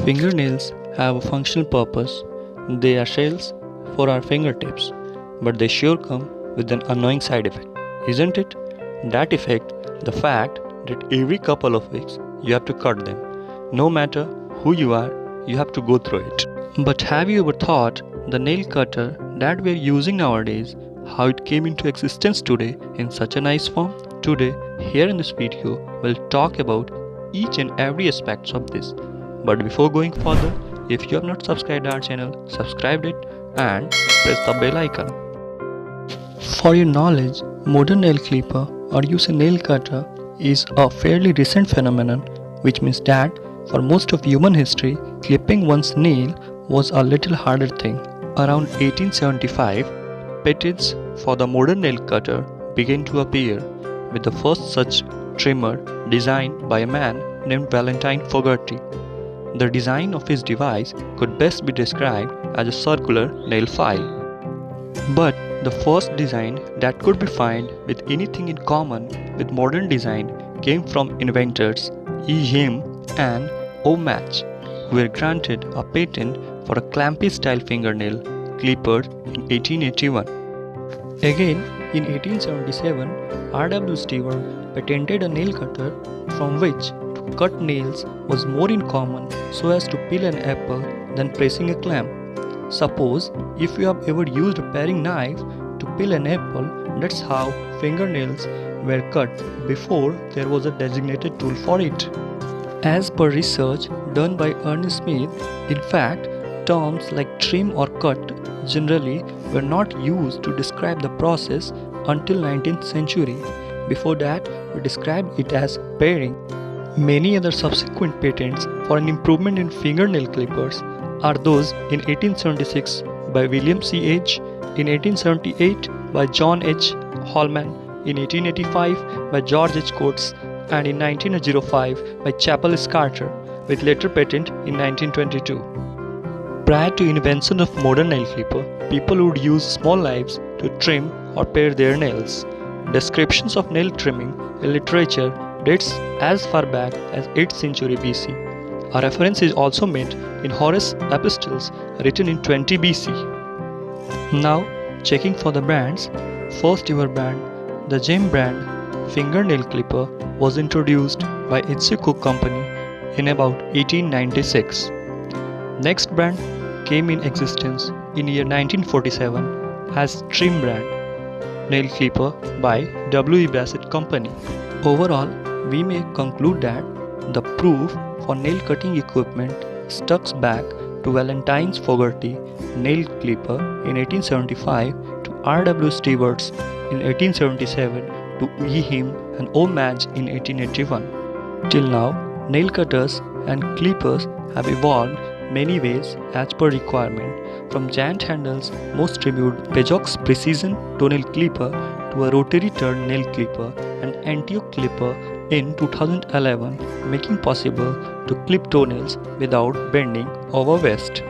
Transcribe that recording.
Fingernails have a functional purpose. They are shells for our fingertips, but they sure come with an annoying side effect, isn't it? That effect, the fact that every couple of weeks you have to cut them. No matter who you are, you have to go through it. But have you ever thought the nail cutter that we are using nowadays, how it came into existence today in such a nice form? Today, here in this video, we'll talk about each and every aspects of this. But before going further, if you have not subscribed our channel, subscribe it and press the bell icon. For your knowledge, modern nail clipper or use a nail cutter is a fairly recent phenomenon, which means that for most of human history, clipping one's nail was a little harder thing. Around 1875, patents for the modern nail cutter began to appear, with the first such trimmer designed by a man named Valentine Fogarty. The design of his device could best be described as a circular nail file. But the first design that could be found with anything in common with modern design came from inventors E. Him and O. Match, who were granted a patent for a clampy style fingernail clipper in 1881. Again, in 1877, R.W. Stewart patented a nail cutter from which to cut nails was more in common so as to peel an apple than pressing a clamp. Suppose if you have ever used a paring knife to peel an apple, that's how fingernails were cut before there was a designated tool for it. As per research done by Ernest Smith, in fact, terms like trim or cut generally were not used to describe the process until 19th century. Before that, we described it as paring. Many other subsequent patents for an improvement in fingernail clippers are those in 1876 by William C. H., in 1878 by John H. Holman, in 1885 by George H. Coates, and in 1905 by Chapel Carter, with later patent in 1922. Prior to invention of modern nail clipper, people would use small knives to trim or pare their nails. Descriptions of nail trimming in literature dates as far back as 8th century BC. A reference is also made in Horace's epistles written in 20 BC. Now, checking for the brands, first ever brand, the Gem brand fingernail clipper was introduced by TCO company in about 1896. Next brand came in existence in year 1947 as Trim brand nail clipper by W. E. Bassett company. Overall, we may conclude that the proof for nail cutting equipment stucks back to Valentine Fogarty nail clipper in 1875 to R.W. Stewart's in 1877 to E. Him and O. Madge in 1881. Till now, nail cutters and clippers have evolved many ways as per requirement, from giant handles most reviewed Peugeot's Precision toenail clipper to a rotary turn nail clipper and anti-hook clipper in 2011, making possible to clip toenails without bending over waist.